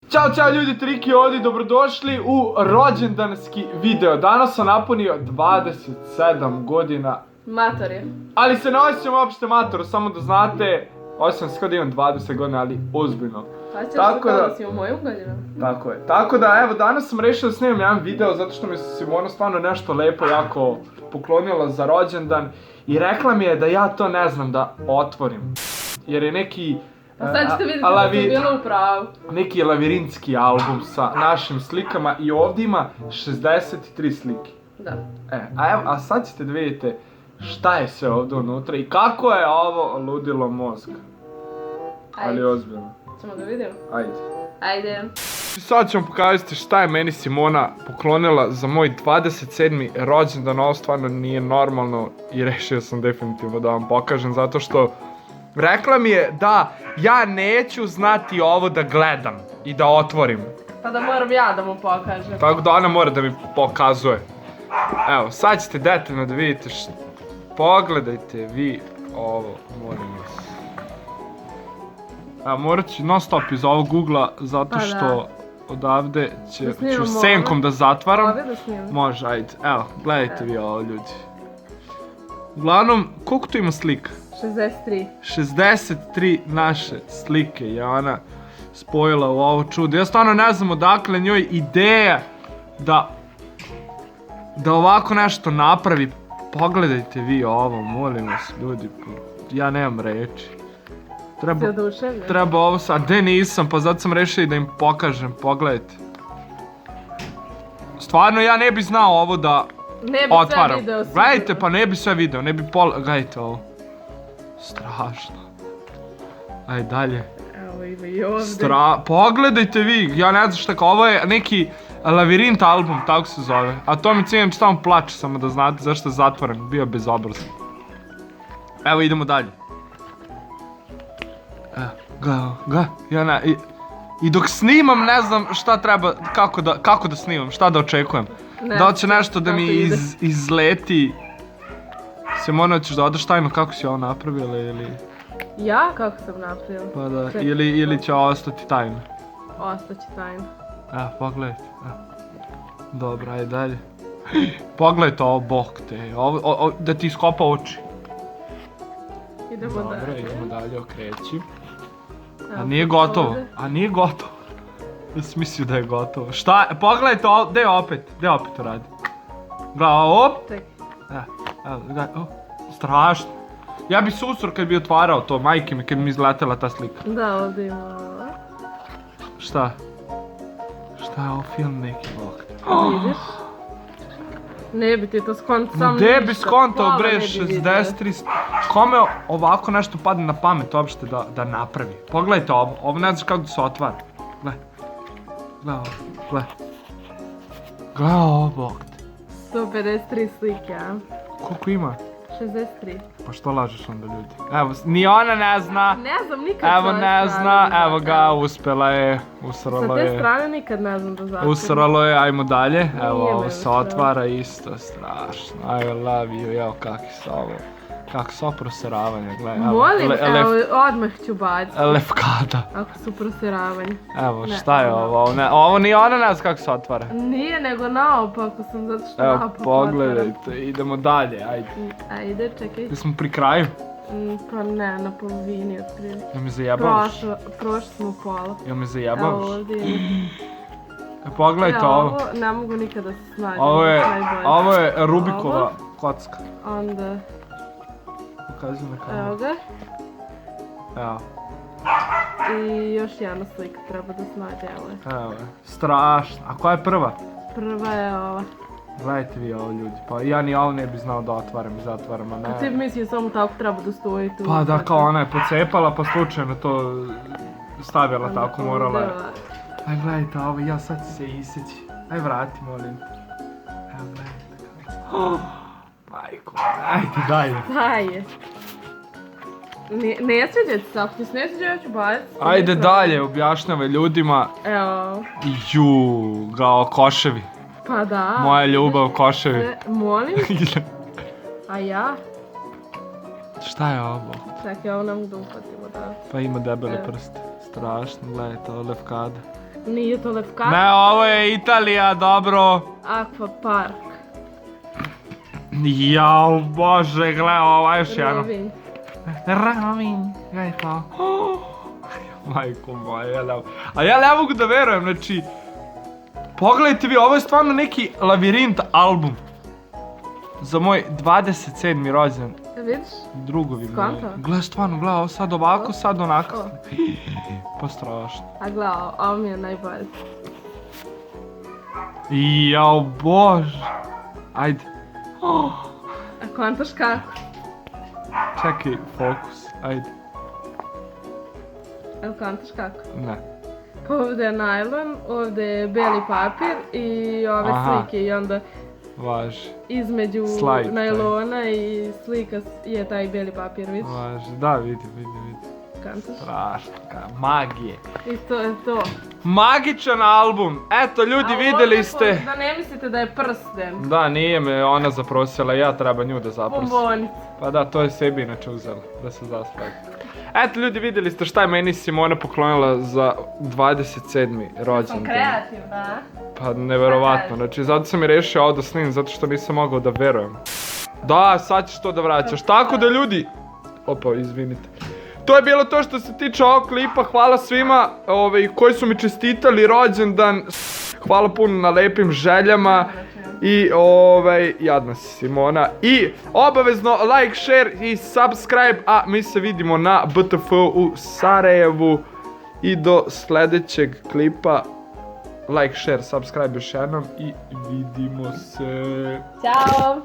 Ćao ljudi, Triki ovdje, dobrodošli u rođendanski video. Danas sam napunio 27 godina. Mator je. Ali se ne osjećam uopšte matoru, samo da znate, osjećam se kao da imam 20 godina, ali ozbiljno. Pa ćeš da kao da si u moju godinu. Tako je. Tako da, evo, danas sam rešio da snimam jedan video, zato što mi se Simona stvarno nešto lepo jako poklonila za rođendan. I rekla mi je da ja to ne znam da otvorim. Jer je neki... Pa sad ćete vidjeti da sam bila u pravu. Neki lavirintski album sa našim slikama i ovdje ima 63 slike. Da. A sad ćete da vidite šta je sve ovdje unutra i kako je ovo ludilo mozga. Ali ozbiljno. Ćemo da vidimo? Ajde. Sad ću vam pokazati šta je meni Simona poklonila za moj 27. rođendan. Ovo stvarno nije normalno i rešio sam definitivno da vam pokažem zato što rekla mi je da ja neću znati ovo da gledam i da otvorim. Pa da moram ja da mu pokažem. Tako da ona mora da mi pokazuje. Evo, sad ćete detaljno da vidite pogledajte vi ovo, molim vas. Evo, morat ću non stop iz ovog Google-a zato što odavde ću senkom da zatvaram. Ovdje da snimam. Može, ajde. Evo, gledajte vi ovo ljudi. Uglavnom, koliko tu ima slika? 63. 63 naše slike je ona spojila u ovo čudo. Ja stvarno ne znam odakle njoj ideja da ovako nešto napravi. Pogledajte vi ovo, molim vas ljudi. Ja nemam reči. Treba ovo sad, gde nisam, pa zato sam rešio i da im pokažem, pogledajte. Stvarno ja ne bi znao ovo da otvaram. Gledajte, pa ne bi sve video, ne bi gledajte ovo. Strašno. Ajde dalje. Evo ima i ovdje. Pogledajte vi, ja ne znam šta kao, ovo je neki lavirint album, tako se zove. A to mi cijenim stavno plače, samo da znate zašto je zatvoren, bio bezobrazan. Evo idemo dalje. I dok snimam ne znam šta treba, kako da snimam, šta da očekujem. Da li će nešto da mi izleti. Simona, hoćeš da odeš tajno kako si ovo napravila ili... Ja? Kako sam napravila? Pa da, ili će ostati tajno? Ostaće tajno. Evo, pogledajte. Dobro, ajde dalje. Pogledajte ovo, bok te, da ti iskopa oči. Idemo dalje. Dobro, idemo dalje, okreći. A nije gotovo, Ja sam mislio da je gotovo. Šta, pogledajte ovo, gdje opet to radi? Gleda, op! Evo, strašno. Ja bi se usro kad bi otvarao to, majke mi, kad mi izletela ta slika. Da, ovdje ima ovo. Šta? Šta je ovo film neki, bok? Vidiš? Ne bi ti to skontao sam ništa. Gdje bi skontao bre 63... Kome ovako nešto padne na pamet uopšte da napravi? Pogledajte ovo ne znaš kako da se otvara. Gle ovo, bok te. 153 slike, a? Koliko ima? 63. Pa što lažeš onda ljudi? Evo, ni ona ne zna. Ne znam nikad. Evo ne zna, evo ga, uspela je, usralo je. Sa te strane nikad ne znam da zatvorim. Usralo je, ajmo dalje. Evo, ovo se otvara isto, strašno. I love you, evo kakvi su ovo. Kako su proseravanja, gledaj. Molim, evo, odmah ću baciti. Lefkada. Ako su proseravanja. Evo, šta je ovo? Ovo ni ona ne zna kako se otvara. Nije, nego naopako sam, zato što naopako otvaram. Evo, pogledajte, idemo dalje, ajde. Ajde, čekaj. Gdje smo pri kraju? Pa ne, na polovini otprilike. Jel me zajebavaš? Prošli smo pola. Jel me zajebavaš? Evo ovdje ima. Pogledajte ovo. Ovo ne mogu nikada se snađati. Ovo je Rubikova kocka. Onda... Pokazujem na kameru. Evo ga. Evo. I još jedna slika treba da snađe, evo je. Strašno. A koja je prva? Prva je ova. Gledajte vi ovo ljudi, pa ja ni ovo ne bi znao da otvaram i zatvaram, a ne... A ti mislio samo tako treba da stoji tu? Pa da, kao ona je pocepala pa slučajno to stavila tako, morala je. Aj gledajte ovo, ja sad ću se iseći. Aj vrati, molim te. Evo gledajte kako... Majko, ajde dalje. Daje. Ne sviđa ti se, ako ti se ne sviđa ja ću baciti. Ajde dalje, objašnjavaj ljudima. Evo. Kao koševi. Pa da. Moja ljubav, koševi. Molim? A ja? Šta je ovo? Čekaj, ovo ne mogu da upatimo da. Pa ima debele prste. Strašno, gledajte, ovo lefkada. Nije to Lefkada. Ne, ovo je Italija, dobro. Aqua Park. Jao, bože, gle, ovo još jedno. Rovinj. Rovinj, gledaj to. Majko moja, a ja ne mogu da verujem, znači... Pogledajte vi, ovo je stvarno neki lavirint album. Za moj 27. rođendan. Vidiš? Drugovi moji. Skonto? Gle, stvarno, gle, ovo sad ovako, sad onako. Pa strašno. A gledaj, ovo mi je najbolje. Jao, bože. Ajde. A kontaš kako? Čekaj, fokus, ajde. Jel kontaš kako? Ne. Ovdje je najlon, ovdje je beli papir i ove Aha. slike i onda Važi, između Slide, najlona i slika je taj beli papir, vidiš? važi. Da, vidim. Kontaš? Strašno, magije. I to je to. Magičan album. Eto, ljudi, vidjeli ste. Da ne mislite da je prsten. Da, nije me ona zaprosila, ja treba nju da zaprosim. Bombonic. Pa da, to je sebi inače uzela, da se zaslavi. Eto, ljudi, vidjeli ste šta je meni Simona poklonila za 27. rođendan. Sam kreativna, a? Pa neverovatno, znači zato sam i rešio ovo da snimim, zato što nisam mogao da verujem. Da, sad ćeš to da vraćaš, tako da ljudi... Opa, izvinite. To je bilo to što se tiče ovog klipa, hvala svima koji su mi čestitali rođendan. Hvala puno na lepim željama. I jadna si Simona. I obavezno like, share i subscribe, a mi se vidimo na BTF u Sarajevu. I do sljedećeg klipa. Like, share, subscribe još jednom i vidimo se. Ćao!